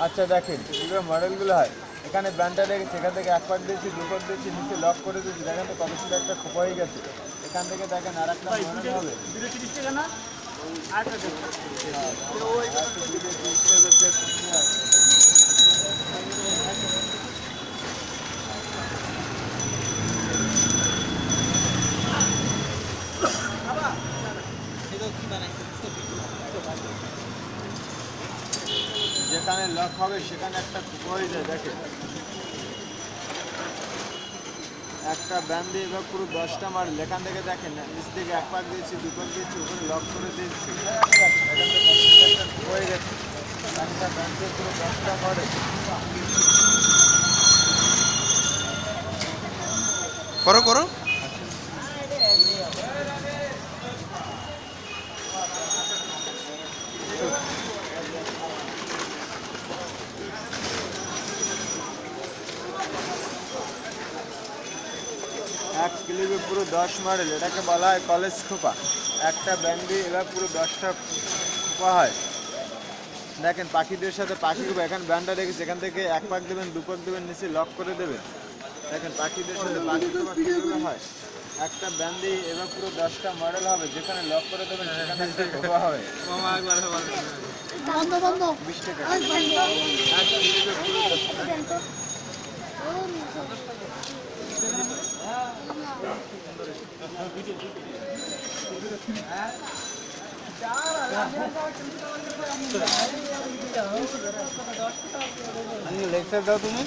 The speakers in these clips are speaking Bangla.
আচ্ছা দেখেন কীভাবে মডেলগুলো হয়। এখানে ব্যান্ডটা রেখেছে, এখান থেকে এক পাক দিয়েছি, দু পাক দিয়েছি, নিচে লক করে দিয়েছি। দেখেন তো কত সুন্দর একটা খোপা হয়ে গেছে। এখান থেকে দেখেন আর একটা মডেল হবে। যেখানে লক হবে সেখানে একটা খোপা হয়ে যায়। দেখেন একটা ব্যান্ড দিয়ে এবার পুরো 10টা মডেল। এখান থেকে দেখেন নিচ থেকে এক পাক দিয়েছি, দু পাক দিয়েছি, উপরে লক করে দিয়েছি। এখান থেকে একটা খোপা হয়ে গেছে। একটা ব্যান্ড দিয়ে পুরো 10টা মডেল। করো করো। এক ক্লিপে পুরো 10 মডেল, এটাকে বলা হয় কলেজ খোপা। একটা ব্যান্ডে এবার পুরো 10টা খোপা হয়। দেখেন পাখিদের সাথে পাখি খোপা। এখানে ব্যান্ডটা রেখেছে, এখান থেকে এক পাক দেবেন, দু পাক দেবেন, নিচে লক করে দেবেন। দেখেন পাখিদের সাথে পাখি খোপা কীভাবে হয়। একটা ব্যান্ডে এবার পুরো 10টা মডেল হবে, যেখানে লক করে দেবেন সেখানে একটা খোপা হবে। 20 টাকা। এক ক্লিপে পুরো 10টা। লেকচার দাও তুমি।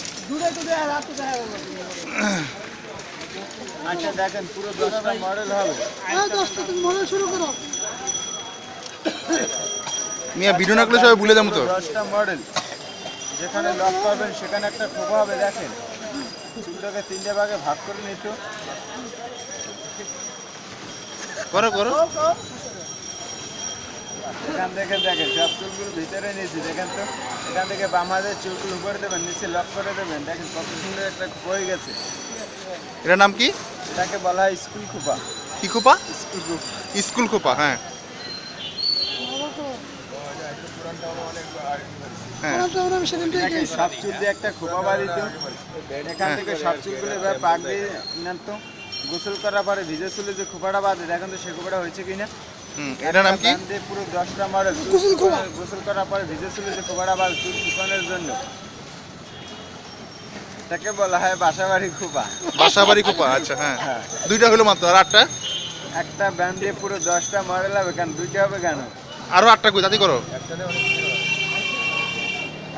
আচ্ছা দেখেন পুরো 10টা মডেল হবে। মিয়া ভিডিও না করলে সবাই ভুলে যাবো তো। 10টা মডেল, যেখানে লক করবেন সেখানে একটা খোপা হবে। দেখেন চুলটাকে 3টে ভাগে ভাগ করে নিত। করো করো। এখান থেকে দেখেন সব চুলগুলো ভিতরে নিয়েছি। দেখেন তো এখান থেকে বাম হাতের চুলগুলো উপরে দেবেন, নিচে লক করে দেবেন। দেখেন কত সুন্দর একটা খোপা হয়ে গেছে। এটার নাম কি? এটাকে বলা হয় স্কুল খোপা। কি খোপা? স্কুল খোপা। স্কুল খোপা। হ্যাঁ হ্যাঁ। দেখেন সব চুল দিয়ে একটা খোপা বাঁধিত। এখান থেকে সব চুলগুলো এবার পাক দিয়ে নেন তো। গোসল করার পরে ভিজে চুলে যে খোপাটা বাঁধে, দেখেন তো সে খোপাটা হয়েছে কিনা। এটার নাম কি? পুরো 10টা মডেল। গোসল করার পরে ভিজে চুলে যে খোপাটা বাঁধে চুল শুকানোর জন্য, তাকে বলা হয় বাসাবাড়ি খোপা। বাসাবাড়ি খোপা। আচ্ছা হ্যাঁ। হ্যাঁ। দুইটা হলো মাত্র, আর আটটা? একটা ব্যান্ড দিয়ে পুরো 10টা মডেল হবে। কেন দুইটা হবে কেন? আরো আটটা কই তাতে করো।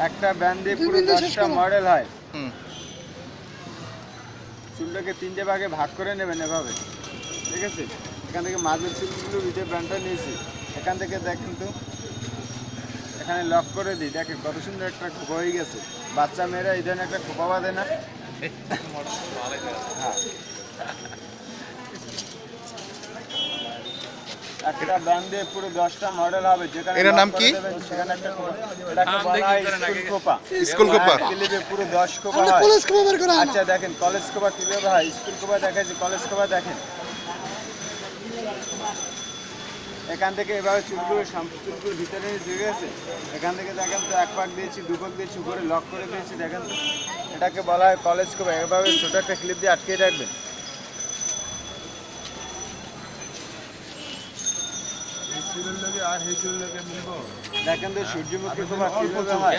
একটা ব্যান্ড দিয়ে পুরো 10টা মডেল হয়। হুম। চুলটাকে 3টে ভাগে ভাগ করে নেবেন এভাবে, ঠিক আছে। এখান থেকে মাঝের চুলগুলো ভিতরে ব্যান্ডটা নিয়েছি। এখান থেকে দেখেন তো এখানে লক করে দিই। দেখেন কত সুন্দর একটা খোপা হয়ে গেছে। বাচ্চা মেয়েরা এই ধরনের একটা খোপা বাঁধে না। হ্যাঁ একটা ব্যান্ড দিয়ে পুরো 10টা মডেল হবে, যেখানে এটার নাম কি? সেখানে একটা খোপা। এটাকে বলা হয় স্কুল খোপা। স্কুল খোপা। ক্লিপে পুরো 10 খোপা হয়। আচ্ছা দেখেন কলেজ খোপা কিভাবে হয়। স্কুল খোপা দেখাচ্ছি, কলেজ খোপা দেখেন। এখান থেকে এভাবে চুলগুলো চুলগুলো ভিতরে নিয়ে গেছে। এখান থেকে দেখেন তো এক পাক দিয়েছি, দু পাক দিয়েছি, উপরে লক করে দিয়েছি। দেখেন তো এটাকে বলা হয় কলেজ খোপা। এভাবে ছোটো একটা ক্লিপ দিয়ে আটকে রাখবেন। দেখেন তো সূর্যমুখী খোপা কিভাবে হয়।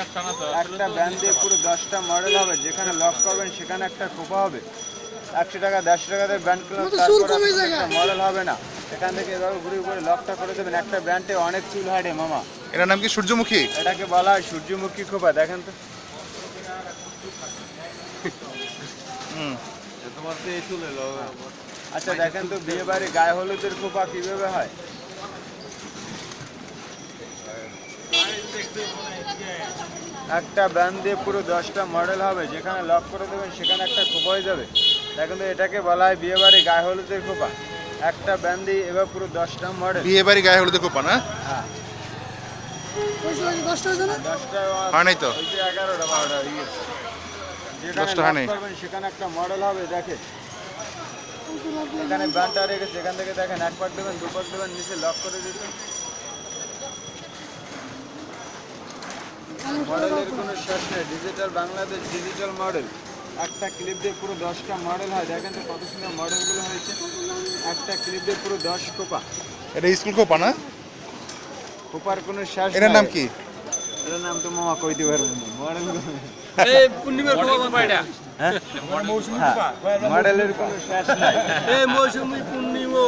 একটা ব্যান্ড দিয়ে পুরো 10টা মডেল হবে, যেখানে লক করবেন সেখানে একটা খোপা হবে। 100 টাকা 150 টাকাতে ব্যান্ড কিনলে একটা মডেল হবে না। এখান থেকে এভাবে ঘুরে ঘুরে লকটা করে দেবেন। একটা ব্যান্ডে অনেক চুল হাঁটে মামা। এটার নাম কি? সূর্যমুখী। এটাকে বলা হয় সূর্যমুখী খোপা। দেখেন তো আচ্ছা দেখেন তো বিয়ে বাড়ি গায়ে হলুদের খোপা কিভাবে হয়। একটা ব্যান্ড দিয়ে পুরো 10টা মডেল হবে, যেখানে লক করে দেবেন সেখানে একটা খোপা হয়ে যাবে। দেখেন তো এটাকে বলা হয় বিয়ে বাড়ি গায়ে হলুদের খোপা। একটা ব্যান্ড দিয়ে এবার পুরো 10টা মডেল। বিয়ে বাড়ি গায়ে হলুদের খোপা না? হ্যাঁ 10টা হয় নাই তো। 11টা 12টা হয়ে গেছে। যেখানে 10টা হয় নাই। লক করবেন সেখানে একটা মডেল হবে। দেখেন এখানে ব্যান্ডটা রেখেছে। এখান থেকে দেখেন এক পাক দেবেন, দু পাক দেবেন, নিচে লক করে দিতে। মডেলের কোনো শেষ নেই। ডিজিটাল বাংলাদেশ ডিজিটাল মডেল, একটা ক্লিপ দিয়ে পুরো 10টা মডেল হয়। দেখেন তো কত সুন্দর মডেলগুলো হয়েছে। একটা ক্লিপ দিয়ে পুরো 10 কোপা। এটা স্কুল খোপা না? কোপার কোনো শেষ এটার নাই। নাম কি? এটার নাম তো মামা কইতে পারবো না। মডেলগুলো এই পূর্ণিমার খোপা এটা মডেলের কোনো শেষ নাই। এই মৌসুমী পূর্ণিমা